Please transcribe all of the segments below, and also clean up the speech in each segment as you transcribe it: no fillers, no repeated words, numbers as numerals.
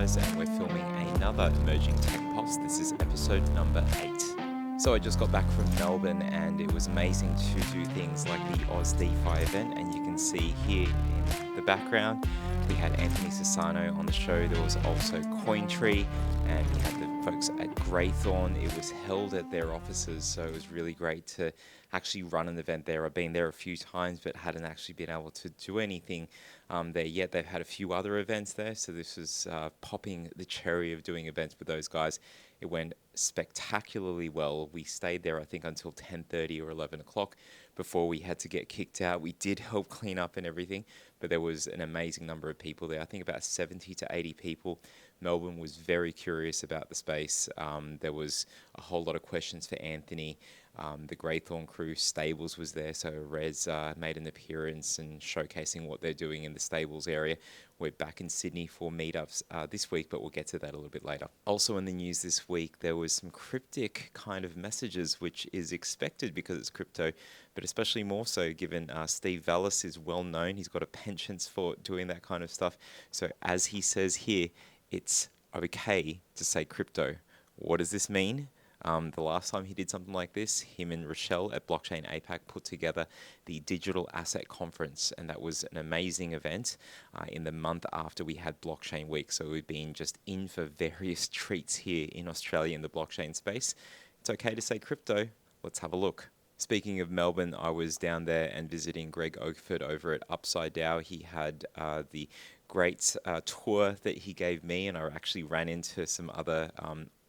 guys, and we're filming another Emerging Tech Post. This is episode number 8. So I just got back from Melbourne and it was amazing to do things like the Aus DeFi event, and you can see here in the background we had Anthony Sassano on the show. There was also Cointree, and we had the folks at Greythorn. It was held at their offices, so it was really great to actually run an event there. I've been there a few times but hadn't actually been able to do anything there yet. They've had a few other events there, so this was popping the cherry of doing events with those guys. It went spectacularly well. We stayed there, I think, until 10:30 or 11 o'clock before we had to get kicked out. We did help clean up and everything, but there was an amazing number of people there. I think about 70 to 80 people. Melbourne was very curious about the space. There was a whole lot of questions for Anthony. The Greythorn crew, Stables, was there, so Rez made an appearance and showcasing what they're doing in the Stables area. We're back in Sydney for meetups this week, but we'll get to that a little bit later. Also in the news this week, there was some cryptic kind of messages, which is expected because it's crypto, but especially more so given Steve Vallis is well known. He's got a penchant for doing that kind of stuff. So as he says here, it's okay to say crypto. What does this mean? The last time he did something like this, him and Rochelle at Blockchain APAC put together the Digital Asset Conference, and that was an amazing event in the month after we had Blockchain Week. So we've been just in for various treats here in Australia in the blockchain space. It's okay to say crypto. Let's have a look. Speaking of Melbourne, I was down there and visiting Greg Oakford over at Upside Down. He had the great tour that he gave me, and I actually ran into some other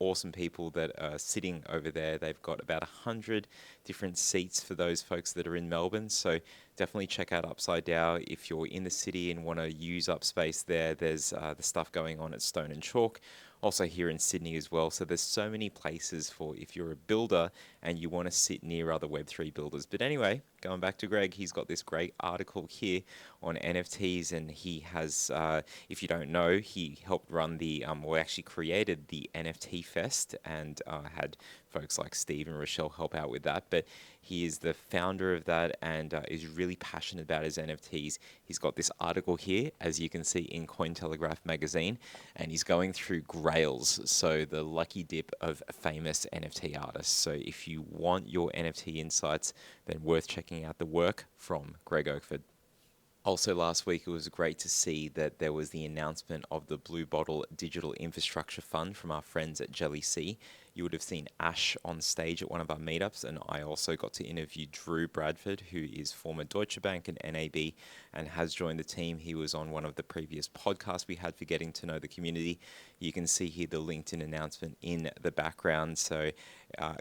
awesome people that are sitting over there. They've got about 100 different seats for those folks that are in Melbourne, so definitely check out Upside Down if you're in the city and want to use up space there. There's the stuff going on at Stone and Chalk, also here in Sydney as well. So there's so many places for if you're a builder and you want to sit near other Web3 builders. But anyway, going back to Greg, he's got this great article here on NFTs, and he has, if you don't know, he helped run the, or actually created the NFT Fest, and had folks like Steve and Rochelle help out with that. But he is the founder of that and is really passionate about his NFTs. He's got this article here, as you can see in Cointelegraph magazine, and he's going through grails, so the lucky dip of famous NFT artists. So if you want your NFT insights, then worth checking out the work from Greg Oakford. Also last week, it was great to see that there was the announcement of the Blue Bottle Digital Infrastructure Fund from our friends at JellyC. You would have seen Ash on stage at one of our meetups, and I also got to interview Drew Bradford, who is former Deutsche Bank and NAB and has joined the team. He was on one of the previous podcasts we had for Getting to Know the Community. You can see here the LinkedIn announcement in the background, so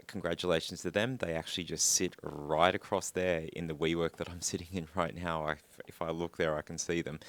congratulations to them. They actually just sit right across there in the WeWork that I'm sitting in right now. If I look there, I can see them.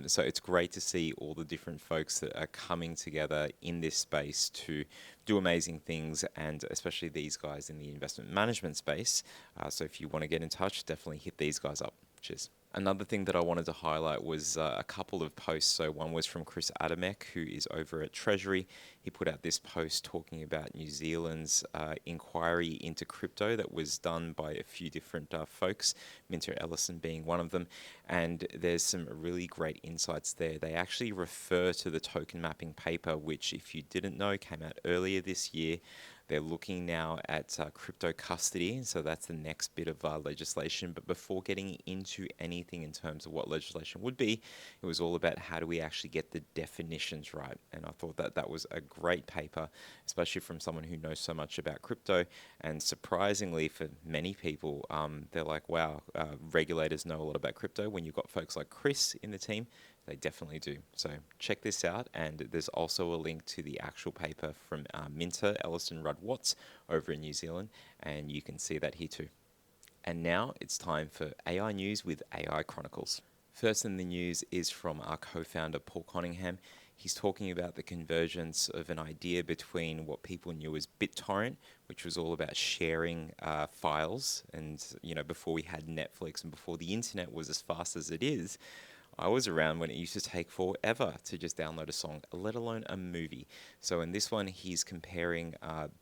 So it's great to see all the different folks that are coming together in this space to do amazing things, and especially these guys in the investment management space. So if you want to get in touch, definitely hit these guys up. Cheers. Another thing that I wanted to highlight was a couple of posts. So one was from Chris Adamek, who is over at Treasury. He put out this post talking about New Zealand's inquiry into crypto that was done by a few different folks, Minter Ellison being one of them. And there's some really great insights there. They actually refer to the token mapping paper, which, if you didn't know, came out earlier this year. They're looking now at crypto custody, so that's the next bit of legislation. But before getting into anything in terms of what legislation would be, it was all about how do we actually get the definitions right. And I thought that that was a great paper, especially from someone who knows so much about crypto. And surprisingly, for many people, they're like, wow, regulators know a lot about crypto. When you've got folks like Chris in the team, they definitely do. So check this out, and there's also a link to the actual paper from Minter, Ellison Rudd Watts over in New Zealand, and you can see that here too. And now it's time for AI News with AI Chronicles. First in the news is from our co-founder Paul Conningham. He's talking about the convergence of an idea between what people knew as Bittorrent, which was all about sharing files, and before we had Netflix and before the internet was as fast as it is, I was around when it used to take forever to just download a song, let alone a movie. So in this one, he's comparing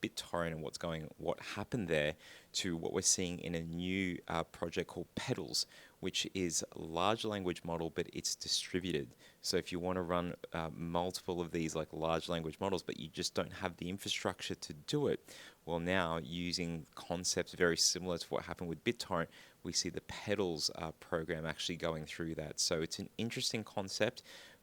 BitTorrent and what happened there to what we're seeing in a new project called Pedals, which is a large language model, but it's distributed. So if you want to run multiple of these like large language models, but you just don't have the infrastructure to do it, well, now using concepts very similar to what happened with Bittorrent, we see the Petals program actually going through that. So it's an interesting concept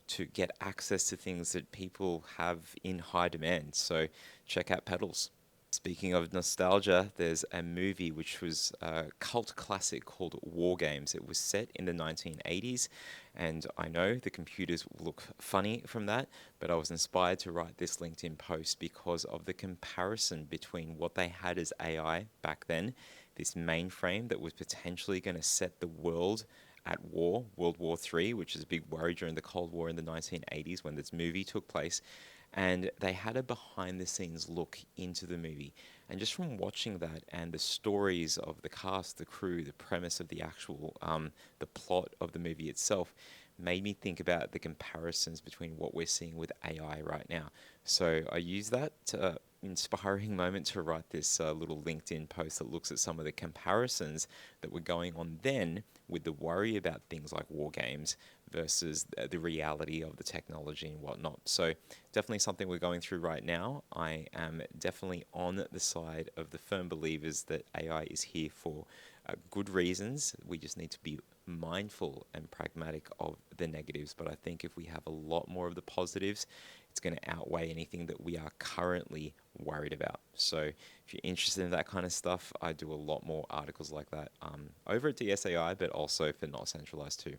to get access to things that people have in high demand. So check out Petals. Speaking of nostalgia, there's a movie which was a cult classic called Wargames. It was set in the 1980s, and I know the computers look funny from that, but I was inspired to write this LinkedIn post because of the comparison between what they had as AI back then, this mainframe that was potentially going to set the world at war, World War III, which is a big worry during the Cold War in the 1980s when this movie took place. And they had a behind the scenes look into the movie. And just from watching that and the stories of the cast, the crew, the premise of the actual, the plot of the movie itself, made me think about the comparisons between what we're seeing with AI right now. So I use that inspiring moment to write this little LinkedIn post that looks at some of the comparisons that were going on then with the worry about things like war games versus the reality of the technology and whatnot. So definitely something we're going through right now. I am definitely on the side of the firm believers that AI is here for good reasons. We just need to be mindful and pragmatic of the negatives. But I think if we have a lot more of the positives, it's going to outweigh anything that we are currently worried about. So if you're interested in that kind of stuff, I do a lot more articles like that over at DSAI, but also for Not Centralized too.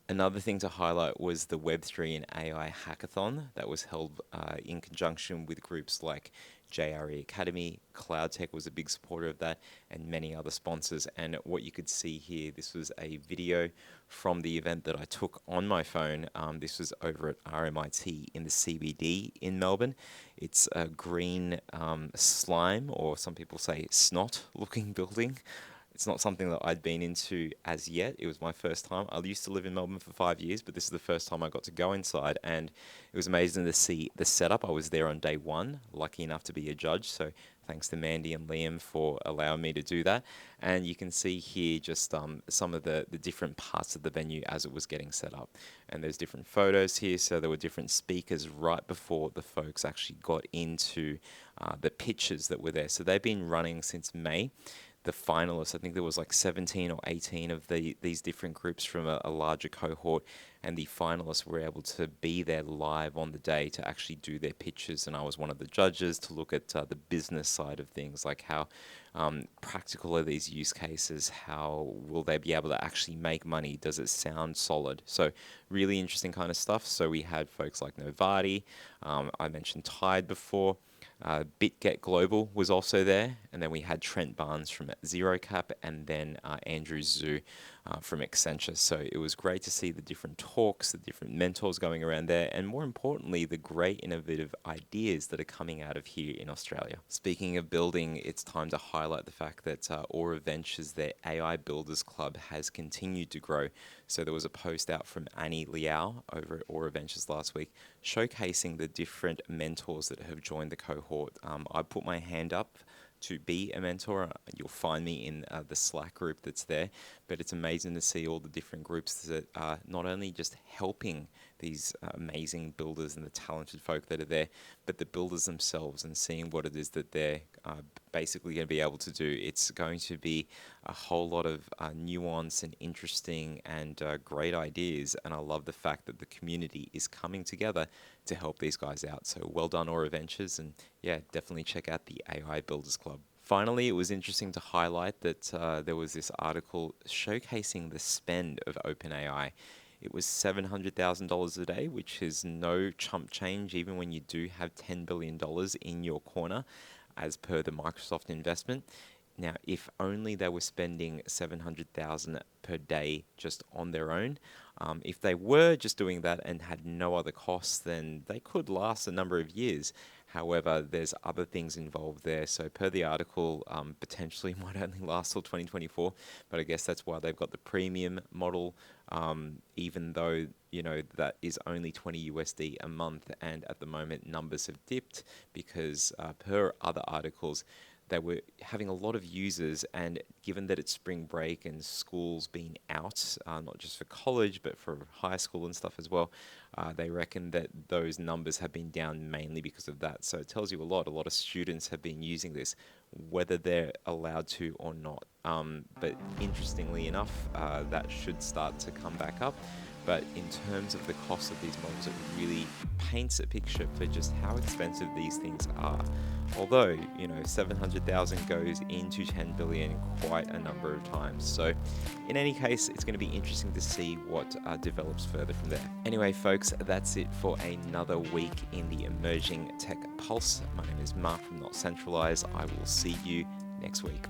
Another thing to highlight was the Web3 and AI hackathon that was held in conjunction with groups like JRE Academy. CloudTech was a big supporter of that, and many other sponsors. And what you could see here, this was a video from the event that I took on my phone. This was over at RMIT in the CBD in Melbourne. It's a green slime, or some people say snot looking building. It's not something that I'd been into as yet. It was my first time. I used to live in Melbourne for 5 years, but this is the first time I got to go inside, and it was amazing to see the setup. I was there on day one, lucky enough to be a judge, so thanks to Mandy and Liam for allowing me to do that. And you can see here just some of the different parts of the venue as it was getting set up. And there's different photos here, so there were different speakers right before the folks actually got into the pitches that were there. So they've been running since May. The finalists, I think there was like 17 or 18 of these different groups from a larger cohort, and the finalists were able to be there live on the day to actually do their pitches, and I was one of the judges to look at the business side of things, like how practical are these use cases, how will they be able to actually make money, does it sound solid? So really interesting kind of stuff. So we had folks like Novarti, I mentioned Tide before, BitGet Global was also there, and then we had Trent Barnes from ZeroCap, and then Andrew Zhu from Accenture. So it was great to see the different talks, the different mentors going around there, and more importantly, the great innovative ideas that are coming out of here in Australia. Speaking of building, it's time to highlight the fact that Aura Ventures, their AI Builders Club, has continued to grow. So there was a post out from Annie Liao over at Aura Ventures last week showcasing the different mentors that have joined the cohort. I put my hand up to be a mentor. You'll find me in the Slack group that's there, but it's amazing to see all the different groups that are not only just helping these amazing builders and the talented folk that are there, but the builders themselves, and seeing what it is that they're basically going to be able to do. It's going to be a whole lot of nuance and interesting and great ideas, and I love the fact that the community is coming together to help these guys out. So well done, Aura Ventures, and yeah, definitely check out the AI Builders Club. Finally, it was interesting to highlight that there was this article showcasing the spend of OpenAI. It was $700,000 a day, which is no chump change, even when you do have $10 billion in your corner, as per the Microsoft investment. Now, if only they were spending $700,000 per day just on their own, if they were just doing that and had no other costs, then they could last a number of years. However, there's other things involved there. So per the article, potentially might only last till 2024, but I guess that's why they've got the premium model, even though, you know, that is only 20 USD a month. And at the moment, numbers have dipped because per other articles, they were having a lot of users, and given that it's spring break and school's been out, not just for college, but for high school and stuff as well, they reckon that those numbers have been down mainly because of that. So it tells you a lot. A lot of students have been using this, whether they're allowed to or not. But interestingly enough, that should start to come back up. But in terms of the cost of these models, it really paints a picture for just how expensive these things are. Although, 700,000 goes into 10 billion quite a number of times. So in any case, it's going to be interesting to see what develops further from there. Anyway, folks, that's it for another week in the Emerging Tech Pulse. My name is Mark from Not Centralized. I will see you next week.